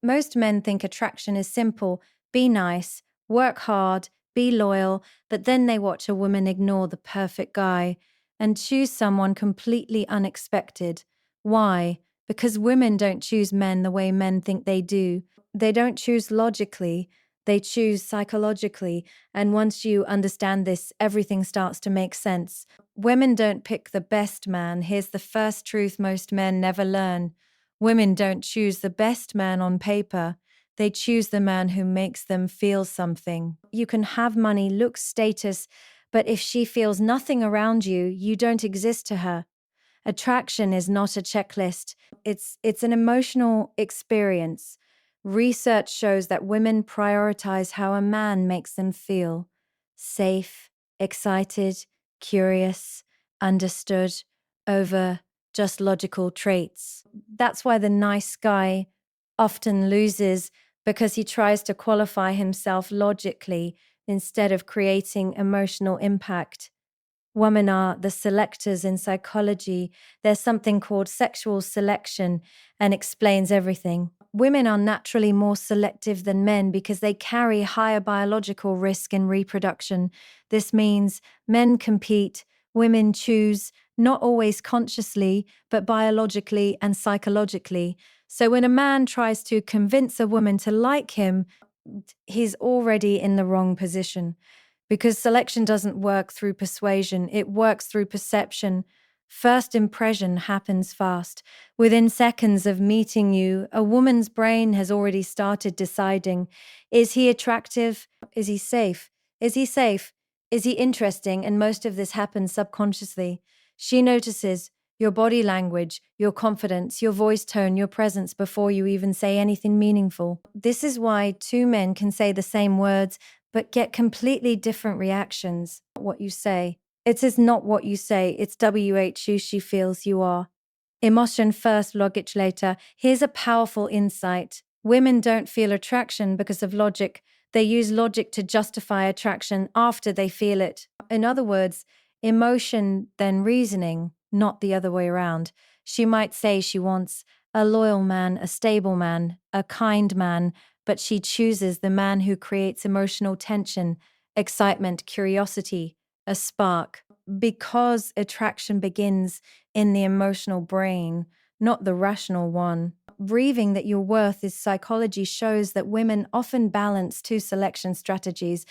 Most men think attraction is simple: be nice, work hard, be loyal, but then they watch a woman ignore the perfect guy and choose someone completely unexpected. Why? Because women don't choose men the way men think they do. They don't choose logically, they choose psychologically. And once you understand this, everything starts to make sense. Women don't pick the best man. Here's the first truth most men never learn: women don't choose the best man on paper. They choose the man who makes them feel something. You can have money, looks, status, but if she feels nothing around you, you don't exist to her. Attraction is not a checklist. It's an emotional experience. Research shows that women prioritize how a man makes them feel: safe, excited, curious, understood, over just logical traits. That's why the nice guy often loses, because he tries to qualify himself logically instead of creating emotional impact. Women are the selectors in psychology. There's something called sexual selection and explains everything. Women are naturally more selective than men because they carry higher biological risk in reproduction. This means men compete, women choose, not always consciously, but biologically and psychologically. So when a man tries to convince a woman to like him, he's already in the wrong position, because selection doesn't work through persuasion, it works through perception. First impression happens fast. Within seconds of meeting you, a woman's brain has already started deciding: is he attractive? Is he safe? Is he safe? Is he interesting? And most of this happens subconsciously. She notices your body language, your confidence, your voice tone, your presence before you even say anything meaningful. This is why two men can say the same words but get completely different reactions. What you say. It is not what you say, it's who she feels you are. Emotion first, logic later. Here's a powerful insight: women don't feel attraction because of logic. They use logic to justify attraction after they feel it. In other words, emotion, then reasoning, not the other way around. She might say she wants a loyal man, a stable man, a kind man, but she chooses the man who creates emotional tension, excitement, curiosity, a spark. Because attraction begins in the emotional brain, not the rational one. Believing that your worth is psychology shows that women often balance two selection strategies: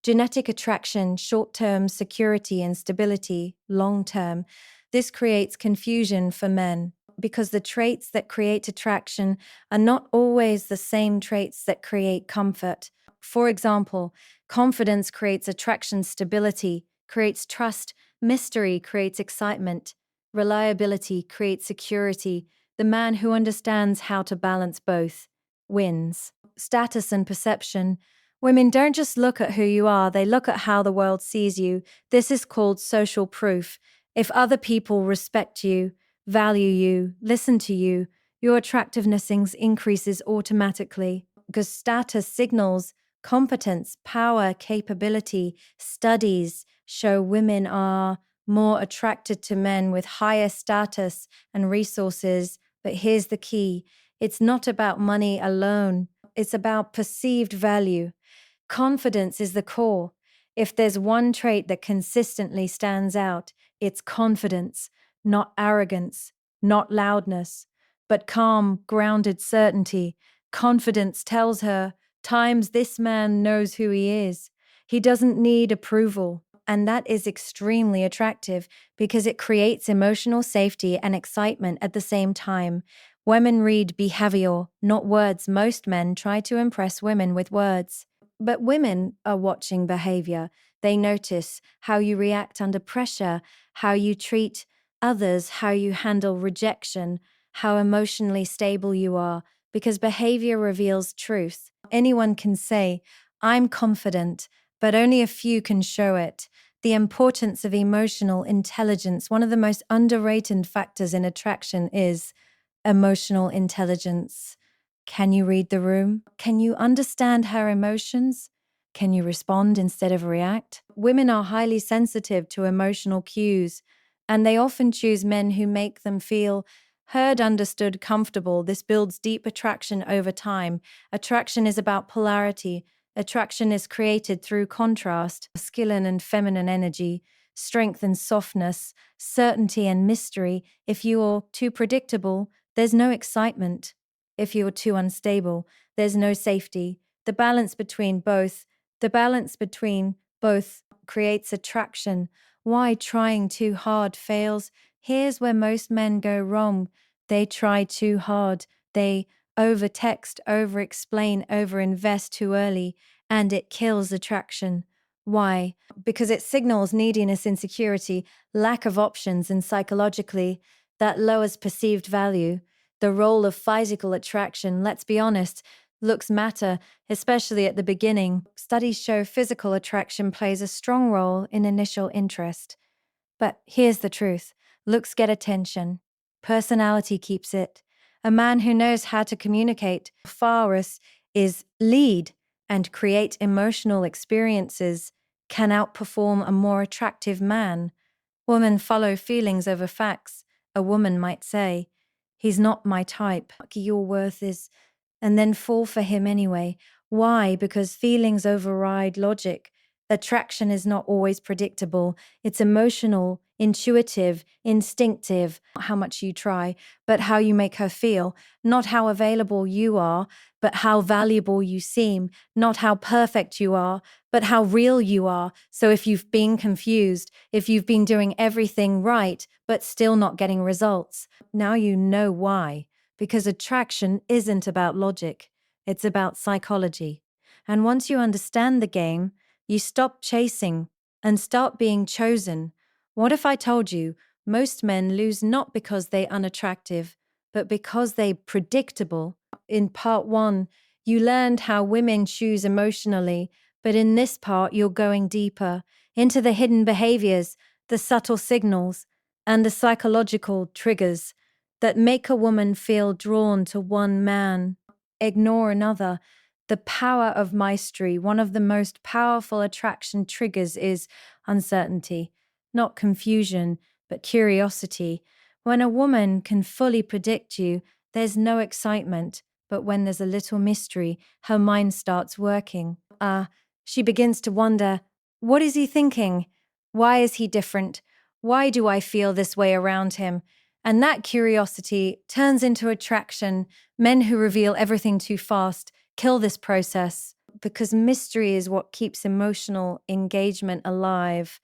genetic attraction, short term, security and stability, long term. This creates confusion for men because the traits that create attraction are not always the same traits that create comfort. For example, confidence creates attraction, stability creates trust, mystery creates excitement, reliability creates security. The man who understands how to balance both wins. Status and perception. Women don't just look at who you are, they look at how the world sees you. This is called social proof. If other people respect you, value you, listen to you, your attractiveness increases automatically, because status signals competence, power, capability. Studies show women are more attracted to men with higher status and resources. But here's the key: it's not about money alone, it's about perceived value. Confidence is the core. If there's one trait that consistently stands out, it's confidence, not arrogance, not loudness, but calm, grounded certainty. Confidence tells her, times this man knows who he is. He doesn't need approval. And that is extremely attractive because it creates emotional safety and excitement at the same time. Women read behavior, not words. Most men try to impress women with words. But women are watching behavior. They notice how you react under pressure, how you treat others, how you handle rejection, how emotionally stable you are, because behavior reveals truth. Anyone can say, I'm confident, but only a few can show it. The importance of emotional intelligence. One of the most underrated factors in attraction is emotional intelligence. Can you read the room? Can you understand her emotions? Can you respond instead of react? Women are highly sensitive to emotional cues, and they often choose men who make them feel Heard, understood, comfortable. This builds deep attraction over time. Attraction is about polarity. Attraction is created through contrast, masculine and feminine energy, strength and softness, certainty and mystery. If you're too predictable, there's no excitement. If you're too unstable, there's no safety. The balance between both creates attraction. Why trying too hard fails? Here's where most men go wrong. They try too hard. They overtext, overexplain, overinvest too early, and it kills attraction. Why? Because it signals neediness, insecurity, lack of options, and psychologically, that lowers perceived value. The role of physical attraction, let's be honest, looks matter, especially at the beginning. Studies show physical attraction plays a strong role in initial interest. But here's the truth: looks get attention, personality keeps it. A man who knows how to communicate, Faris, is lead and create emotional experiences can outperform a more attractive man. Women follow feelings over facts. A woman might say, "He's not my type. Your worth is," and then fall for him anyway. Why? Because feelings override logic. Attraction is not always predictable. It's emotional, intuitive, instinctive, not how much you try, but how you make her feel. Not how available you are, but how valuable you seem. Not how perfect you are, but how real you are. So if you've been confused, if you've been doing everything right, but still not getting results, now you know why. Because attraction isn't about logic, it's about psychology. And once you understand the game, you stop chasing and start being chosen. What if I told you most men lose not because they unattractive, but because they predictable? In part 1, you learned how women choose emotionally, but in this part you're going deeper into the hidden behaviors, the subtle signals, and the psychological triggers that make a woman feel drawn to one man, ignore another. The power of mastery, one of the most powerful attraction triggers, is uncertainty, not confusion, but curiosity. When a woman can fully predict you, there's no excitement, but when there's a little mystery, her mind starts working. She begins to wonder, what is he thinking? Why is he different? Why do I feel this way around him? And that curiosity turns into attraction. Men who reveal everything too fast kill this process because mystery is what keeps emotional engagement alive.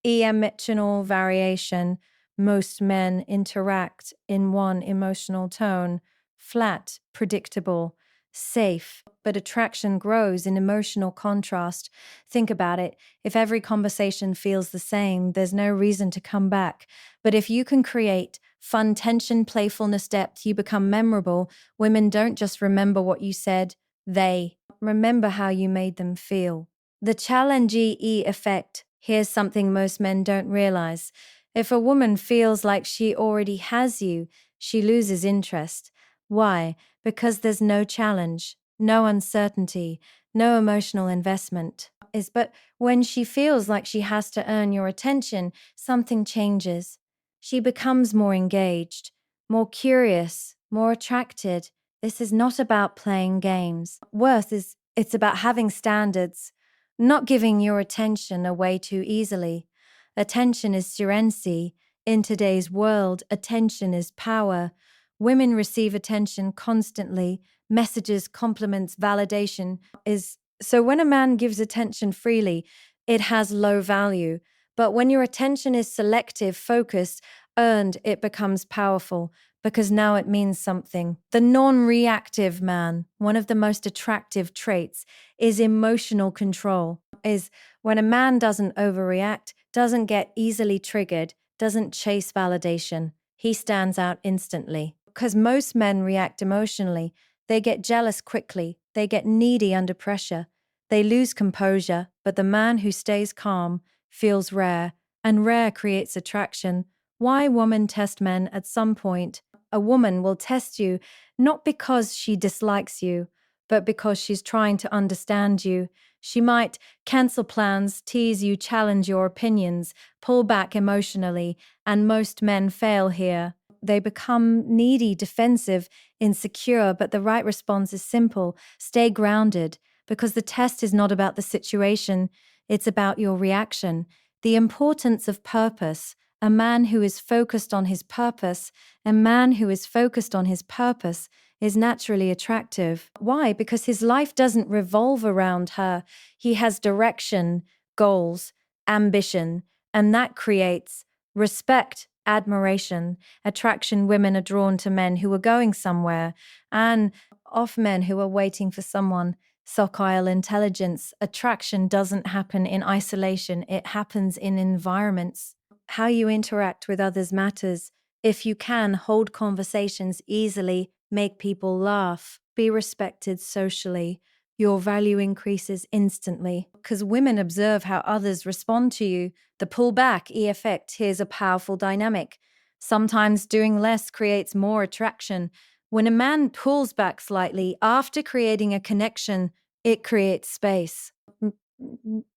Emotional variation. Most men interact in one emotional tone, flat, predictable, safe, but attraction grows in emotional contrast. Think about it. If every conversation feels the same, there's no reason to come back. But if you can create fun, tension, playfulness, depth, you become memorable. Women don't just remember what you said, they remember how you made them feel. The challenge effect. Here's something most men don't realize. If a woman feels like she already has you, she loses interest. Why? Because there's no challenge, no uncertainty, no emotional investment. But when she feels like she has to earn your attention, something changes. She becomes more engaged, more curious, more attracted. This is not about playing games. It's about having standards, not giving your attention away too easily. Attention is currency. In today's world, attention is power. Women receive attention constantly, messages, compliments, validation is so when a man gives attention freely, it has low value. But when your attention is selective, focused, earned, it becomes powerful because now it means something. The non-reactive man, one of the most attractive traits, is emotional control. Is when a man doesn't overreact, doesn't get easily triggered, doesn't chase validation. He stands out instantly. Because most men react emotionally, they get jealous quickly, they get needy under pressure, they lose composure, but the man who stays calm feels rare, and rare creates attraction. Why women test men at some point? A woman will test you not because she dislikes you, but because she's trying to understand you. She might cancel plans, tease you, challenge your opinions, pull back emotionally, and most men fail here. They become needy, defensive, insecure, but the right response is simple: stay grounded, because the test is not about the situation, it's about your reaction. The importance of purpose. A man who is focused on his purpose, a man who is focused on his purpose is naturally attractive. Why? Because his life doesn't revolve around her. He has direction, goals, ambition, and that creates respect, admiration, attraction. Women are drawn to men who are going somewhere, and of men who are waiting for someone. Socio intelligence. Attraction doesn't happen in isolation, it happens in environments. How you interact with others matters. If you can, hold conversations easily, make people laugh, be respected socially, your value increases instantly. Because women observe how others respond to you. The pull back E effect, here's a powerful dynamic. Sometimes doing less creates more attraction. When a man pulls back slightly after creating a connection, it creates space.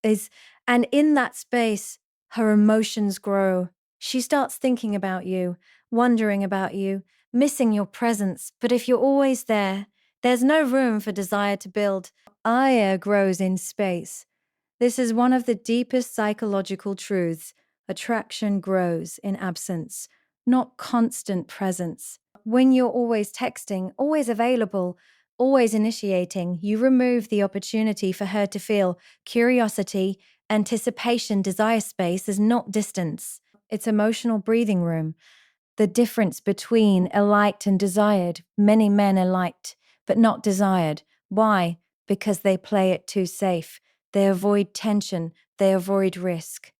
Is and in that space, her emotions grow. She starts thinking about you, wondering about you, missing your presence. But if you're always there, there's no room for desire to build. Ire grows in space. This is one of the deepest psychological truths. Attraction grows in absence, not constant presence. When you're always texting, always available, always initiating, you remove the opportunity for her to feel curiosity, anticipation. Desire space is not distance, it's emotional breathing room. The difference between liked and desired. Many men are liked, but not desired. Why? Because they play it too safe. They avoid tension. They avoid risk.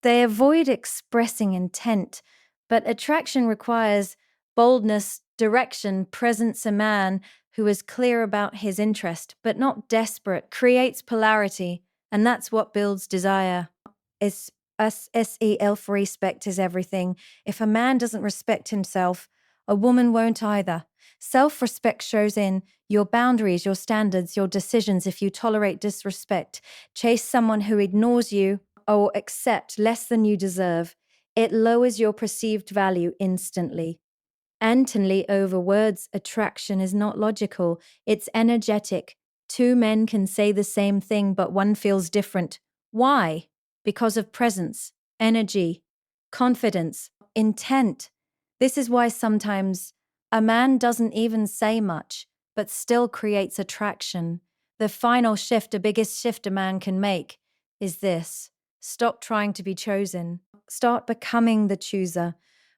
They avoid expressing intent. But attraction requires boldness, direction, presence. A man who is clear about his interest, but not desperate, creates polarity, and that's what builds desire. Is SEL for respect is everything. If a man doesn't respect himself, a woman won't either. Self respect shows in your boundaries, your standards, your decisions. If you tolerate disrespect, chase someone who ignores you, or accept less than you deserve, it lowers your perceived value instantly. Antonly over words, attraction is not logical, it's energetic. Two men can say the same thing, but one feels different. Why? Because of presence, energy, confidence, intent. This is why sometimes a man doesn't even say much, but still creates attraction. The final shift, the biggest shift a man can make, is this: stop trying to be chosen, start becoming the chooser.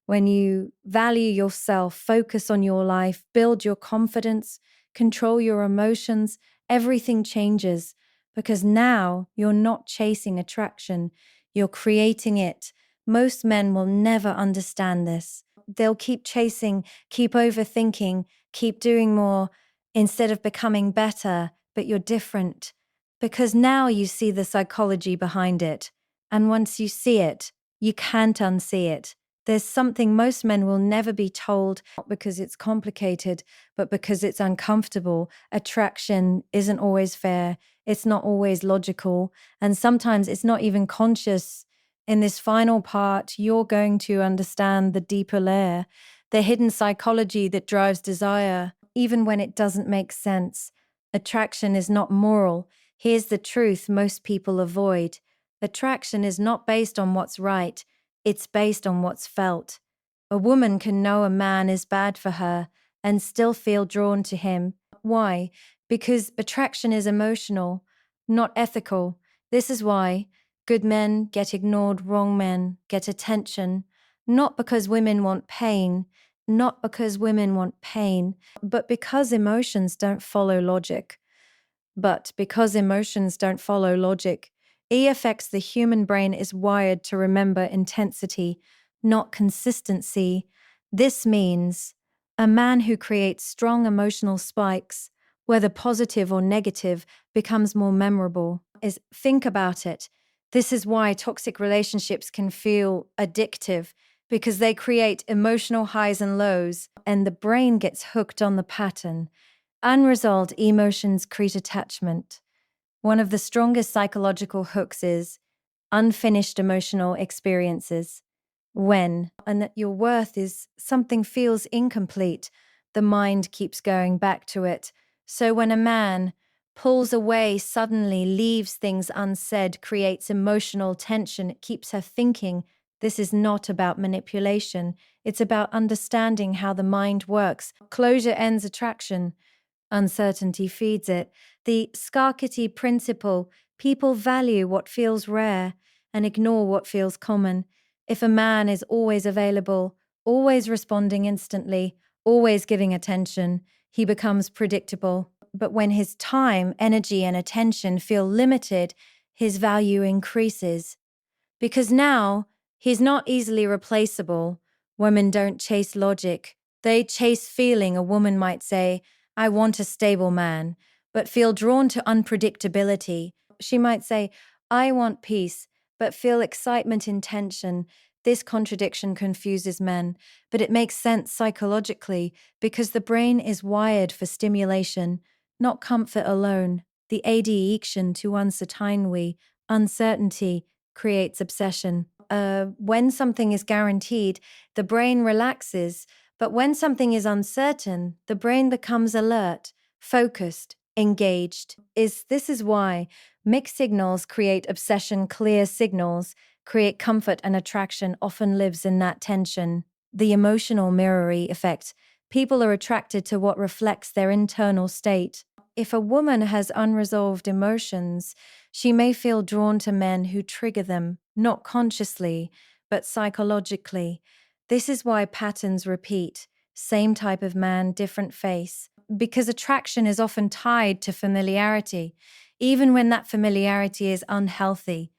When you value yourself, focus on your life, build your confidence, control your emotions, everything changes, because now you're not chasing attraction, you're creating it. Most men will never understand this. They'll keep chasing, keep overthinking, keep doing more instead of becoming better, but you're different because now you see the psychology behind it. And once you see it, you can't unsee it. There's something most men will never be told, not because it's complicated, but because it's uncomfortable. Attraction isn't always fair. It's not always logical. And sometimes it's not even conscious. In this final part, you're going to understand the deeper layer, the hidden psychology that drives desire, even when it doesn't make sense. Attraction is not moral. Here's the truth most people avoid. Attraction is not based on what's right. It's based on what's felt. A woman can know a man is bad for her and still feel drawn to him. Why? Because attraction is emotional, not ethical. This is why good men get ignored, wrong men get attention. Not because women want pain, not because women want pain, but because emotions don't follow logic. But because emotions don't follow logic, E affects the human brain is wired to remember intensity, not consistency. This means a man who creates strong emotional spikes, whether positive or negative, becomes more memorable. Think about it. This is why toxic relationships can feel addictive, because they create emotional highs and lows, and the brain gets hooked on the pattern. Unresolved emotions create attachment. One of the strongest psychological hooks is unfinished emotional experiences. When and that your worth is something feels incomplete, the mind keeps going back to it. So when a man pulls away, suddenly leaves things unsaid, creates emotional tension, it keeps her thinking. This is not about manipulation. It's about understanding how the mind works. Closure ends attraction. Uncertainty feeds it. The scarcity principle: people value what feels rare and ignore what feels common. If a man is always available, always responding instantly, always giving attention, he becomes predictable. But when his time, energy, and attention feel limited, his value increases. Because now he's not easily replaceable. Women don't chase logic, they chase feeling. A woman might say, I want a stable man, but feel drawn to unpredictability. She might say, I want peace, but feel excitement in tension. This contradiction confuses men, but it makes sense psychologically because the brain is wired for stimulation, not comfort alone. The addiction to uncertainty creates obsession. When something is guaranteed, the brain relaxes, but when something is uncertain, the brain becomes alert, focused, engaged. This is why mixed signals create obsession, clear signals create comfort, and attraction often lives in that tension. The emotional mirroring effect. People are attracted to what reflects their internal state. If a woman has unresolved emotions, she may feel drawn to men who trigger them, not consciously, but psychologically. This is why patterns repeat: same type of man, different face. Because attraction is often tied to familiarity, even when that familiarity is unhealthy.